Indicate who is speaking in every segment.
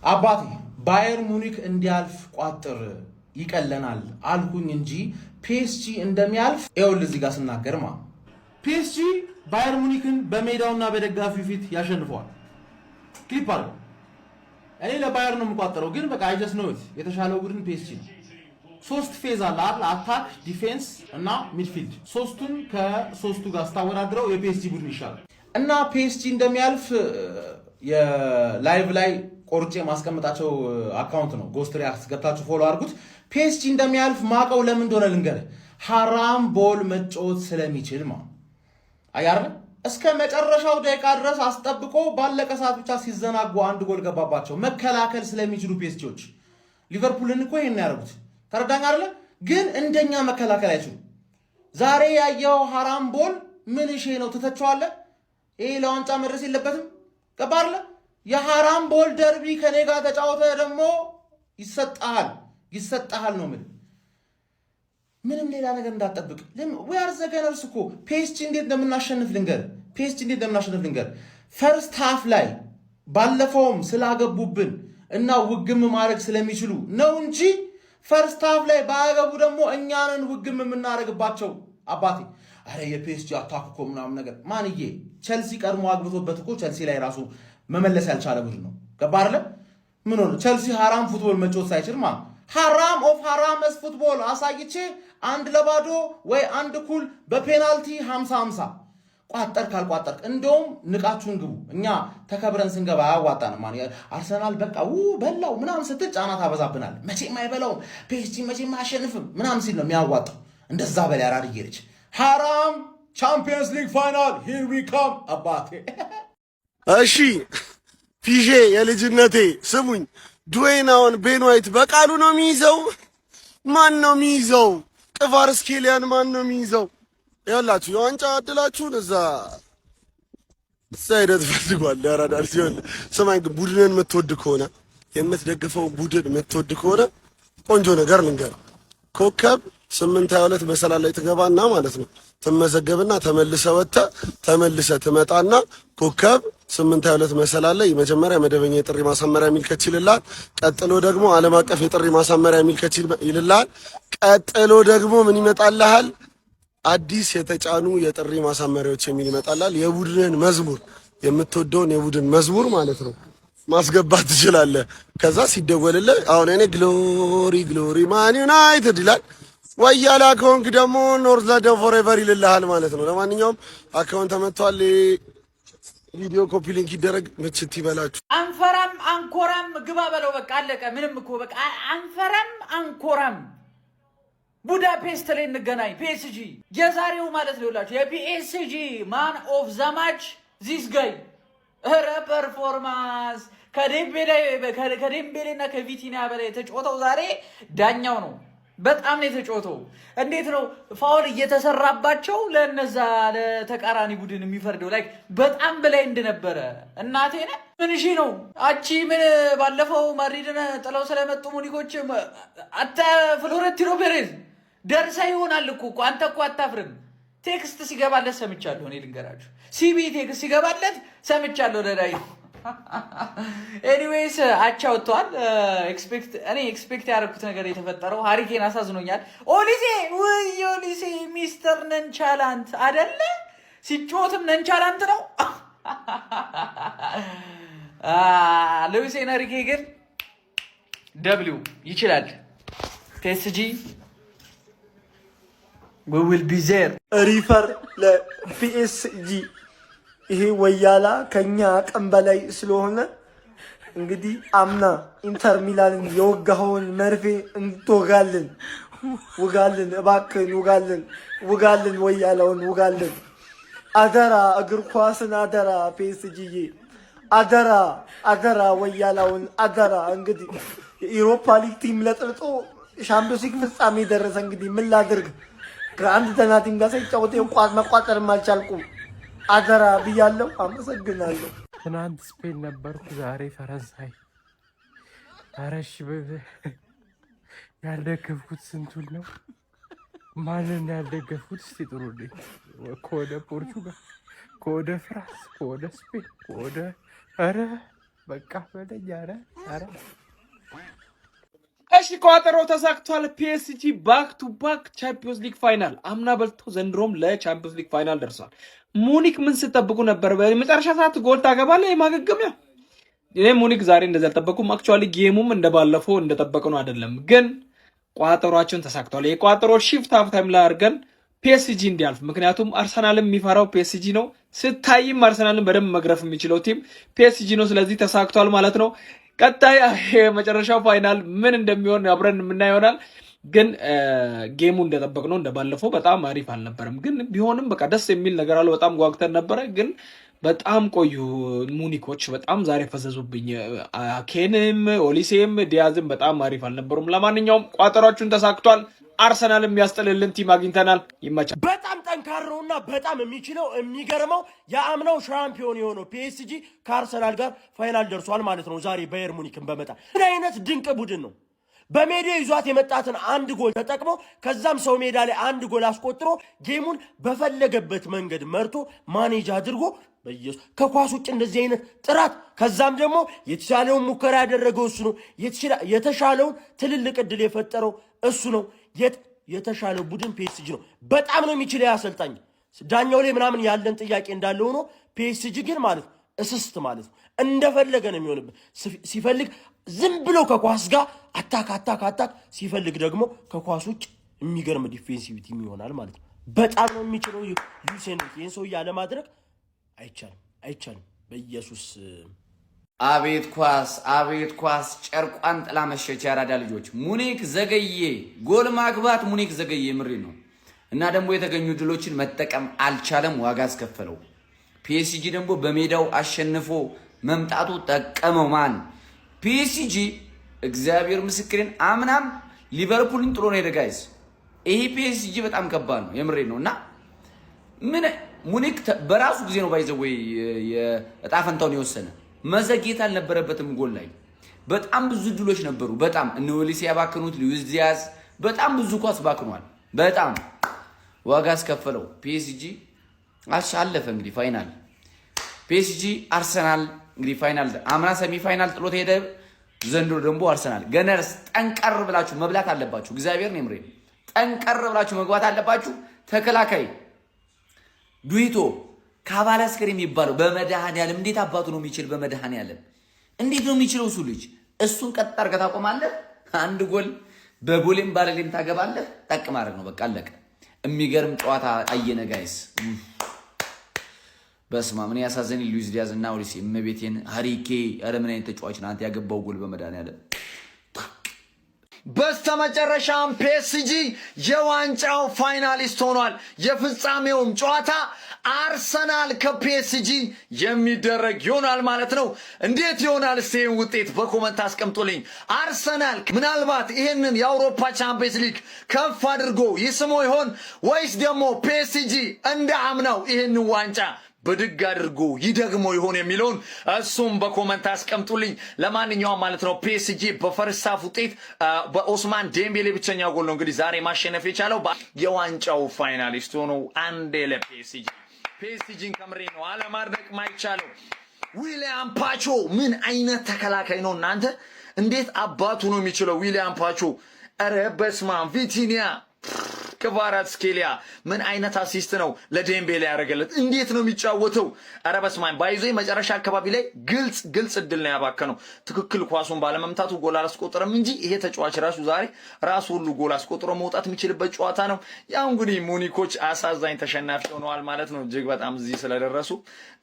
Speaker 1: አባቴ ባየር ሙኒክ እንዲያልፍ ቋጥር ይቀለናል አልኩኝ እንጂ ፒኤስጂ እንደሚያልፍ ይኸውልህ እዚህ ጋር ስናገርማ ፒኤስጂ ባየር ሙኒክን በሜዳውና በደጋፊው ፊት ያሸንፈዋል። ክሊፕ አድርገው። እኔ ለባየር ነው የምቋጠረው፣ ግን በቃ አይጀስ ነው የተሻለው ቡድን ፒኤስጂ ነው። ሶስት ፌዝ አለ አይደል? አታክ፣ ዲፌንስ እና ሚድፊልድ። ሶስቱን ከሶስቱ ጋር ስታወዳድረው የፒኤስጂ ቡድን ይሻላል እና ፒኤስጂ እንደሚያልፍ የላይቭ ላይ ቆርጬ ማስቀመጣቸው አካውንት ነው። ጎስት ሪያክት ገብታችሁ ፎሎ አድርጉት። ፒኤስጂ እንደሚያልፍ ማቀው ለምን እንደሆነ ልንገርህ። ሃራም ቦል መጫወት ስለሚችል ማለት አያረ እስከ መጨረሻው ደቂቃ ድረስ አስጠብቆ ባለቀ ሰዓት ብቻ ሲዘናጉ አንድ ጎል ገባባቸው። መከላከል ስለሚችሉ ፒኤስጂዎች ሊቨርፑልን እኮ ይሄን ያደርጉት ተረዳኝ አይደለ? ግን እንደኛ መከላከል አይችሉ። ዛሬ ያየው ሃራም ቦል ምን እሺ ነው ትተቸዋለህ? ይሄ ለዋንጫ መድረስ የለበትም ገባ አይደለ? የሃራም ቦል ደርቢ ከኔ ጋር ተጫወተ ደግሞ ይሰጣል ነው ምንም ሌላ ነገር እንዳትጠብቅ። we are the gunners እኮ ፒኤስጂ እንዴት እንደምናሸንፍ ልንገር። ፈርስት ሃፍ ላይ ባለፈውም ስላገቡብን እና ውግም ማድረግ ስለሚችሉ ነው እንጂ ፈርስት ሃፍ ላይ ባያገቡ ደግሞ እኛንን ውግም የምናደርግባቸው። አባቴ አረ የፒኤስጂ አታክ እኮ ምናምን ነገር ማንዬ ቸልሲ ቀድሞ አግብቶበት እኮ ቸልሲ ላይ ራሱ መመለስ ያልቻለ ቡድን ነው ገባ አይደለ? ምን ሆነ ቸልሲ ሃራም ፉትቦል መጫወት ሳይችል ማለት ሃራም ኦፍ ሃራምስ ፉትቦል አሳይቼ 1-0 ወይ 1-1 በፔናልቲ 50-50 ቋጠር ካልቋጠር እንደውም ንቃችሁን ግቡ። እኛ ተከብረን ስንገባ አያዋጣንም ማለት አርሰናል በቃ በላው ምናምን ስትል ጫና ታበዛብናል። መቼም አይበላውም ፒኤስጂ መቼም አያሸንፍም ምናምን ሲል ነው የሚያዋጣው። እንደዛ በላይ አራድዬ ልጅ ሃራም ቻምፒየንስ ሊግ ፋይናል ሂር ዊ ካም አባቴ።
Speaker 2: እሺ ፒዤ የልጅነቴ ስሙኝ። ዱዌናውን ቤን ዋይት በቃሉ ነው የሚይዘው? ማን ነው የሚይዘው? ቅቫርስኬሊያን ማን ነው የሚይዘው? ያላችሁ የዋንጫ እድላችሁን እዛ ሄደህ ትፈልጓል። ያራዳል ሲሆን ሰማኝ። ቡድንን የምትወድ ከሆነ የምትደግፈው ቡድን የምትወድ ከሆነ ቆንጆ ነገር ልንገር። ኮከብ 822 መሰላል ላይ ትገባና ማለት ነው ትመዘገብና ተመልሰህ ትመጣና ኮከብ 822 መሰላል ላይ መጀመሪያ መደበኛ የጥሪ ማሳመሪያ የሚል ከችልላል። ቀጥሎ ደግሞ ዓለም አቀፍ የጥሪ ማሳመሪያ የሚል ይልላል። ቀጥሎ ደግሞ ምን ይመጣልሃል? አዲስ የተጫኑ የጥሪ ማሳመሪያዎች የሚል ይመጣልሃል። የቡድንን መዝሙር የምትወደውን የቡድን መዝሙር ማለት ነው ማስገባት ትችላለህ። ከዛ ሲደወልልህ አሁን እኔ ግሎሪ ማን ዩናይትድ ይላል። ወያላ ከሆንክ ደግሞ ኖርዝ ለንደን ፎሬቨር ይልልሃል ማለት ነው። ለማንኛውም አካውንት ተመቷል። ቪዲዮ ኮፒ ሊንክ ይደረግ። ምችት ይበላችሁ።
Speaker 3: አንፈራም አንኮራም ግባ በለው በቃ አለቀ። ምንም እኮ በቃ አንፈራም አንኮራም። ቡዳፔስት ላይ እንገናኝ። ፒኤስጂ የዛሬው ማለት ነው ይላችሁ የፒኤስጂ ማን ኦፍ ዘ ማች ዚስ ጋይ ኧረ ፐርፎርማንስ ከዴምቤሌና ከቪቲኒያ በላይ የተጫወተው ዛሬ ዳኛው ነው። በጣም ነው የተጫወተው። እንዴት ነው ፋውል እየተሰራባቸው ለነዛ ለተቃራኒ ቡድን የሚፈርደው ላይ በጣም በላይ እንደነበረ እናቴ ነህ። ምን እሺ ነው አቺ ምን ባለፈው ማድሪድን ጥለው ስለመጡ ሙኒኮች አታ ፍሎረንቲኖ ፔሬዝ ደርሰ ይሆናል እኮ አንተ እኮ አታፍርም። ቴክስት ሲገባለት ሰምቻለሁ። እኔ ልንገራችሁ ሲቢ ቴክስት ሲገባለት ሰምቻለሁ። ለዳይ ኤኒዌይስ አቻ ወጥቷል። እኔ ኤክስፔክት ያደረኩት ነገር የተፈጠረው ሃሪኬን አሳዝኖኛል። ኦሊሴ ሚስተር ነንቻላንት አይደለ? ሲጮትም ነንቻላንት ነው። ሉዊስ ኤንሪኬ ግን ደብሊው ይችላል። ፒኤስጂ we will be there
Speaker 4: ሪፈር ለፒኤስጂ ይሄ ወያላ ከኛ አቅም በላይ ስለሆነ እንግዲህ አምና ኢንተር ሚላንን የወጋኸውን መርፌ እንቶጋለን። ውጋልን፣ እባክህን ውጋልን፣ ወያላውን ውጋልን። አደራ እግር ኳስን አደራ፣ ፒኤስጂዬ አደራ፣ ወያላውን አደራ። እንግዲህ የኢሮፓ ሊግ ቲም ለጥልጦ ሻምፒዮንስ ሊግ ፍጻሜ ደረሰ። እንግዲህ ምን ላድርግ? ከአንድ ተናቲም ጋር ሳይጫወት መቋጠርም አልቻልኩም። አደራ ብያለሁ። አመሰግናለሁ።
Speaker 5: ትናንት ስፔን ነበርኩ፣ ዛሬ ፈረንሳይ። አረሽ ያልደገፍኩት ስንቱን ነው? ማንን ያልደገፍኩት? እስቲ ጥሩልኝ። ከወደ ፖርቹጋል፣ ከወደ ፍራንስ፣ ከወደ ስፔን፣ ከወደ በቃ በለኝ። ኧረ
Speaker 6: እሺ ቋጠሮ ተሳክቷል። ፒኤስጂ ባክ ቱ ባክ ቻምፒዮንስ ሊግ ፋይናል አምና በልቶ ዘንድሮም ለቻምፒዮንስ ሊግ ፋይናል ደርሷል። ሙኒክ ምን ስትጠብቁ ነበር? በመጨረሻ ሰዓት ጎል ታገባለህ የማገገሚያ። እኔ ሙኒክ ዛሬ እንደዛ አልጠበኩም። አክቹአሊ ጌሙም እንደባለፈው እንደጠበቅነው አይደለም፣ ግን ቋጠሯችን ተሳክቷል። የቋጠሮ ሺፍት ሃፍ ታይም ላይ አድርገን ፒኤስጂ እንዲያልፍ፣ ምክንያቱም አርሰናልም የሚፈራው ፒኤስጂ ነው። ስታይም አርሰናልን በደንብ መግረፍ የሚችለው ቲም ፒኤስጂ ነው። ስለዚህ ተሳክቷል ማለት ነው። ቀጣይ የመጨረሻው ፋይናል ምን እንደሚሆን አብረን የምናየው ይሆናል። ግን ጌሙ እንደጠበቅነው እንደባለፈው በጣም አሪፍ አልነበረም፣ ግን ቢሆንም በቃ ደስ የሚል ነገር አለ። በጣም ጓጉተን ነበረ፣ ግን በጣም ቆዩ ሙኒኮች። በጣም ዛሬ ፈዘዙብኝ። ኬንም ኦሊሴም ዲያዝም በጣም አሪፍ አልነበሩም። ለማንኛውም ቋጠሯችሁን ተሳክቷል። አርሰናል የሚያስጥልልን ቲም አግኝተናል። ይመቻል።
Speaker 7: በጣም ጠንካራውና በጣም የሚችለው የሚገርመው የአምናው ሻምፒዮን የሆነው ፒኤስጂ ከአርሰናል ጋር ፋይናል ደርሷል ማለት ነው። ዛሬ ባየር ሙኒክን በመጣ ምን አይነት ድንቅ ቡድን ነው! በሜዳ ይዟት የመጣትን አንድ ጎል ተጠቅሞ ከዛም ሰው ሜዳ ላይ አንድ ጎል አስቆጥሮ ጌሙን በፈለገበት መንገድ መርቶ ማኔጅ አድርጎ በኢየሱስ ከኳስ ውጭ እንደዚህ አይነት ጥራት፣ ከዛም ደግሞ የተሻለውን ሙከራ ያደረገው እሱ ነው። የተሻለውን ትልልቅ እድል የፈጠረው እሱ ነው። የተሻለው ቡድን ፒኤስጂ ነው። በጣም ነው የሚችለው ያሰልጣኝ። ዳኛው ላይ ምናምን ያለን ጥያቄ እንዳለ ሆኖ ፒኤስጂ ግን ማለት እስስት ማለት ነው። እንደፈለገ ነው የሚሆንበት። ሲፈልግ ዝም ብሎ ከኳስ ጋር አታክ፣ ሲፈልግ ደግሞ ከኳስ ውጭ የሚገርም ዲፌንሲቪቲ ይሆናል ማለት ነው። በጣም ነው የሚችለው ሉዊስ ኤንሪኬ። ይህን ሰው ያለ ማድረግ አይቻልም። በኢየሱስ
Speaker 3: አቤት ኳስ ጨርቋን ጥላ መሸች። ያራዳ ልጆች ሙኒክ ዘገየ፣ ጎል ማግባት ሙኒክ ዘገየ። ምሪ ነው እና ደግሞ የተገኙ ድሎችን መጠቀም አልቻለም፣ ዋጋ አስከፈለው። ፒኤስጂ ደግሞ በሜዳው አሸንፎ መምጣቱ ጠቀመው። ማን ፒኤስጂ እግዚአብሔር ምስክሬን አምናም ሊቨርፑልን ጥሎ ነው ሄደ። ጋይስ ይሄ ፒኤስጂ በጣም ከባድ ነው። የምሬ ነው እና ምን ሙኒክ በራሱ ጊዜ ነው ባይዘው የዕጣ ፈንታውን የወሰነ መዘግየት አልነበረበትም። ጎል ላይ በጣም ብዙ ድሎች ነበሩ። በጣም እነ ኦሊሴ ያባከኑት ሉዊስ ዲያዝ በጣም ብዙ ኳስ ባክኗል። በጣም ዋጋ አስከፈለው። ፒኤስጂ አለፈ እንግዲህ ፋይናል። ፒኤስጂ አርሰናል እንግዲህ ፋይናል አምና ሰሚ ፋይናል ጥሎት ሄደ። ዘንድሮ ደግሞ አርሰናል ገነርስ ጠንቀር ብላችሁ መብላት አለባችሁ። እግዚአብሔር ነው ምሬ ጠንቀር ብላችሁ መግባት አለባችሁ። ተከላካይ ዱይቶ ካቫላስከር የሚባለው በመድኃኒዓለም እንዴት አባቱ ነው የሚችል? በመድኃኒዓለም እንዴት ነው የሚችለው? እሱ ልጅ እሱን ቀጥ አድርገህ ታቆማለህ። አንድ ጎል በቦሌም ባለሌም ታገባለህ። ጠቅ ማድረግ ነው በቃ አለቀ። የሚገርም ጨዋታ አየነ ጋይስ። በስማ ምን ያሳዘን ሉዊስ ዲያዝ እና ኦሊሴ እመቤቴን ሃሪኬ ኧረ ምን አይነት ተጫዋች ነው አንተ ያገባው ጎል በመድኃኒዓለም።
Speaker 8: በስተመጨረሻም ፒኤስጂ የዋንጫው ፋይናሊስት ሆኗል። የፍጻሜውም ጨዋታ አርሰናል ከፒኤስጂ የሚደረግ ይሆናል ማለት ነው። እንዴት ይሆናል? እስቲ ውጤት በኮመንት አስቀምጡልኝ። አርሰናል ምናልባት ይሄንን የአውሮፓ ቻምፒየንስ ሊግ ከፍ አድርጎ ይስሞ ይሆን ወይስ ደግሞ ፒኤስጂ እንደ አምናው ይሄንን ዋንጫ በድግ አድርጎ ይደግሞ ይሆን የሚለውን እሱም በኮመንት አስቀምጡልኝ። ለማንኛውም ማለት ነው ፒኤስጂ በፈርስት ሃፍ ውጤት በኦስማን ዴምቤሌ ብቸኛ ጎል ነው እንግዲህ ዛሬ ማሸነፍ የቻለው። የዋንጫው ፋይናሊስት ሆኖ አንዴ ፒኤስጂን ከምሬ ነው አለማድነቅ ማይቻለው። ዊሊያም ፓቾ ምን አይነት ተከላካይ ነው እናንተ! እንዴት አባቱ ነው የሚችለው ዊሊያም ፓቾ! ኧረ በስመ አብ! ቪቲኒያ ክቫራትስኬሊያ ምን አይነት አሲስት ነው ለዴምቤሌ ያደረገለት! እንዴት ነው የሚጫወተው! ኧረ በስመ አብ! ባይዞ መጨረሻ አካባቢ ላይ ግልጽ እድል ነው ያባከነው። ትክክል ኳሱን ባለመምታቱ ጎል አላስቆጠረም እንጂ ይሄ ተጫዋች ራሱ ሁሉ ጎል አስቆጥሮ መውጣት የሚችልበት ጨዋታ ነው። ያው እንግዲህ ሙኒኮች አሳዛኝ ተሸናፊ ሆነዋል ማለት ነው። እጅግ በጣም እዚህ ስለደረሱ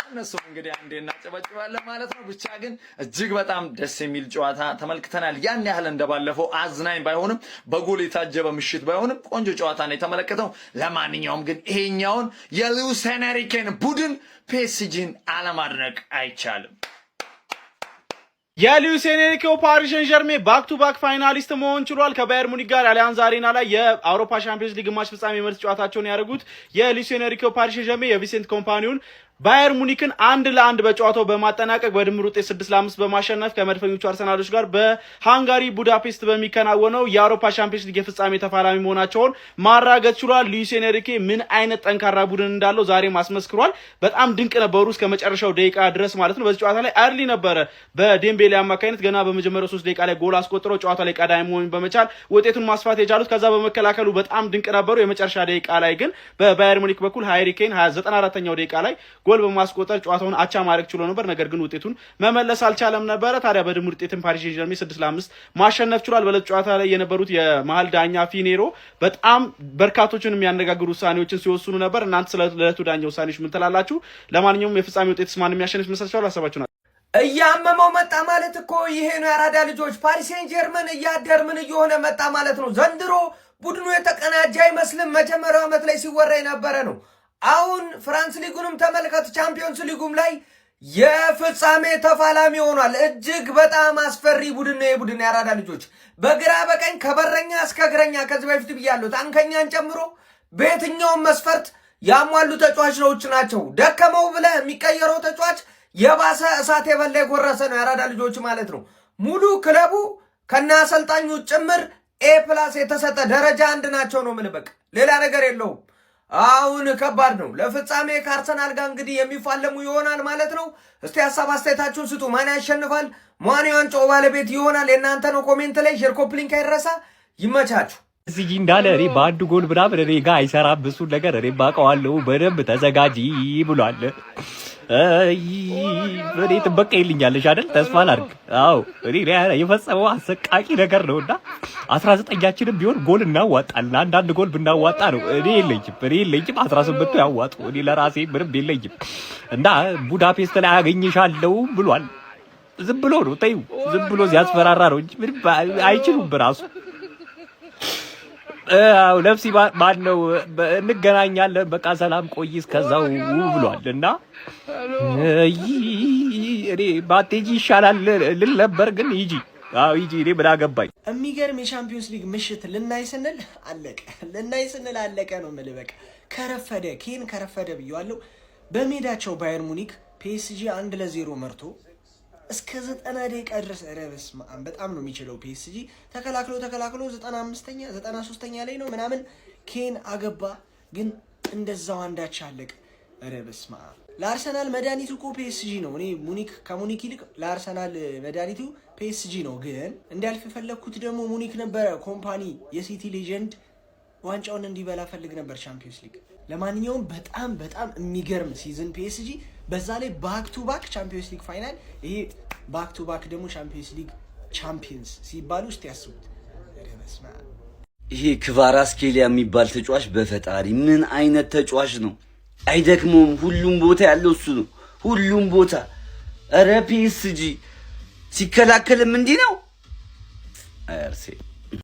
Speaker 8: እነሱም እንግዲህ አንዴ እናጨበጭባለን ማለት ነው። ብቻ ግን እጅግ በጣም ደስ የሚል ጨዋታ ተመልክተናል። ያን ያህል እንደባለፈው አዝናኝ ባይሆንም በጎል የታጀበ ምሽት ባይሆንም ቆንጆ ጨዋታ ነው የተመለከተው። ለማንኛውም ግን ይሄኛውን የሉዊስ ኤንሪኬን ቡድን ፒኤስጂን አለማድነቅ አይቻልም።
Speaker 6: የሉዊስ ኤንሪኬው ፓሪስ ሴን ዠርሜን ባክ ቱ ባክ ፋይናሊስት መሆን ችሏል። ከባየር ሙኒክ ጋር አሊያንዝ አሬና ላይ የአውሮፓ ሻምፒዮንስ ሊግ ግማሽ ፍጻሜ መልስ ጨዋታቸውን ያደረጉት የሉዊስ ኤንሪኬው ፓሪስ ሴን ዠርሜን የቪንሴንት ኮምፓኒውን
Speaker 9: ባየር ሙኒክን 1-1 በጨዋታው በማጠናቀቅ በድምር ውጤት 6-5 በማሸነፍ ከመድፈኞቹ አርሰናሎች ጋር በሃንጋሪ ቡዳፔስት በሚከናወነው የአውሮፓ ቻምፒየንስ ሊግ የፍጻሜ ተፋላሚ መሆናቸውን ማራገጥ ችሏል። ሉዊስ ኤንሪኬ ምን አይነት ጠንካራ ቡድን እንዳለው ዛሬ ማስመስክሯል። በጣም ድንቅ ነበሩ እስከ መጨረሻው ደቂቃ ድረስ ማለት ነው። በዚህ ጨዋታ ላይ አርሊ ነበረ በዴምቤሌ አማካኝነት ገና በመጀመሪያው 3 ደቂቃ ላይ ጎል አስቆጥሮ ጨዋታ ላይ ቀዳሚ መሆን በመቻል ውጤቱን ማስፋት የቻሉት። ከዛ በመከላከሉ በጣም ድንቅ ነበሩ። የመጨረሻ ደቂቃ ላይ ግን በባየር ሙኒክ በኩል ሃሪ ኬን 94ኛው ደቂቃ ላይ ጎል በማስቆጠር ጨዋታውን አቻ ማድረግ ችሎ ነበር። ነገር ግን ውጤቱን መመለስ አልቻለም ነበር። ታዲያ በድምር ውጤትም ፓሪስ ሴንጀርሜን 6-5 ማሸነፍ ችሏል። በለት ጨዋታ ላይ የነበሩት የመሃል ዳኛ ፊኔሮ በጣም በርካቶችን የሚያነጋግሩ ውሳኔዎችን ሲወስኑ ነበር። እናንተ ስለ ለቱ ዳኛ ውሳኔዎች ምን ትላላችሁ? ለማንኛውም የፍጻሜ ውጤትስ ማን የሚያሸንፍ ይመስላችኋል? ሀሳባችሁን
Speaker 10: እያመመው መጣ ማለት እኮ ይሄ ነው የአራዳ ልጆች። ፓሪስ ሴንጀርሜን እያደር ምን እየሆነ መጣ ማለት ነው። ዘንድሮ ቡድኑ የተቀናጀ አይመስልም። መጀመሪያው ዓመት ላይ ሲወራ የነበረ ነው። አሁን ፍራንስ ሊጉንም ተመልከቱ። ቻምፒዮንስ ሊጉም ላይ የፍጻሜ ተፋላሚ ሆኗል። እጅግ በጣም አስፈሪ ቡድን ነው የቡድን የአራዳ ልጆች። በግራ በቀኝ ከበረኛ እስከ እግረኛ ከዚህ በፊት ብያለሁ፣ ታንከኛን ጨምሮ በየትኛውም መስፈርት ያሟሉ ተጫዋቾች ናቸው። ደከመው ብለህ የሚቀየረው ተጫዋች የባሰ እሳት የበላ የጎረሰ ነው የአራዳ ልጆች ማለት ነው። ሙሉ ክለቡ ከነ አሰልጣኙ ጭምር A+ የተሰጠ ደረጃ 1 ናቸው ነው ምን በቃ ሌላ ነገር የለውም። አሁን ከባድ ነው። ለፍጻሜ ከአርሰናል ጋር እንግዲህ የሚፋለሙ ይሆናል ማለት ነው። እስቲ ሀሳብ አስተያየታችሁን ስጡ። ማን ያሸንፋል? ማን የዋንጫው ባለቤት ይሆናል? የእናንተ ነው። ኮሜንት ላይ ሼር፣ ኮፒ ሊንክ አይረሳ። ይመቻችሁ።
Speaker 11: እዚህ እንዳለ እኔ በአንድ ጎል ምናምን እኔ ጋር አይሰራም እሱን ነገር እኔ ባውቀዋለሁ። በደንብ ተዘጋጂ ብሏል። እኔ ጥበቃ ይልኛለሽ አይደል? ተስፋ ላድርግ። አዎ እኔ የፈጸመው አሰቃቂ ነገር ነውና 19ኛችንም ቢሆን ጎል እናዋጣለን። አንዳንድ ጎል ብናዋጣ ነው። እኔ የለኝም 18ቱ ያዋጡ። እኔ ለራሴ ምንም የለኝም እና ቡዳፔስት ላይ አገኝሻለሁ ብሏል። ዝም ብሎ ነው ተይው፣ ዝም ብሎ ሲያስፈራራ ነው እንጂ ምንም አይችሉም በራሱ። ነፍሲ ማን ነው? እንገናኛለን በቃ ሰላም ቆይ እስከዛው ብሏል እና እኔ ባቴጂ ይሻላል ልል ነበር ግን ሂጂ እኔ ምን አገባኝ።
Speaker 4: የሚገርም የቻምፒዮንስ ሊግ ምሽት ልናይ ስንል አለቀ ነው የምልህ። በቃ ከረፈደ ብዬዋለሁ። በሜዳቸው ባየር ሙኒክ ፒኤስጂ 1-0 መርቶ እስከ 90 ደቂቃ ድረስ በስመ አብ በጣም ነው የሚችለው ፒኤስጂ። ተከላክሎ 95ኛ 93ኛ ላይ ነው ምናምን ኬን አገባ፣ ግን እንደዛው አንዳች አለቀ። በስመ አብ ለአርሰናል መድኃኒቱ እኮ ፒኤስጂ ነው። እኔ ከሙኒክ ይልቅ ለአርሰናል መድኃኒቱ ፒኤስጂ ነው። ግን እንዲያልፍ የፈለግኩት ደግሞ ሙኒክ ነበረ። ኮምፓኒ የሲቲ ሌጀንድ ዋንጫውን እንዲበላ ፈልግ ነበር ቻምፒዮንስ ሊግ። ለማንኛውም በጣም የሚገርም ሲዝን ፒኤስጂ፣ በዛ ላይ ባክ ቱ ባክ ቻምፒዮንስ ሊግ ፋይናል። ይሄ ባክ ቱ ባክ ደግሞ ቻምፒዮንስ ሊግ ቻምፒየንስ ሲባሉ ውስጥ ያስቡት።
Speaker 12: ይሄ ክቫራትስኬሊያ የሚባል ተጫዋች በፈጣሪ ምን አይነት ተጫዋች ነው? አይደክመውም። ሁሉም ቦታ ያለው እሱ ነው። ሁሉም ቦታ። ኧረ ፒኤስጂ ሲከላከልም እንዲህ ነው። አርሴ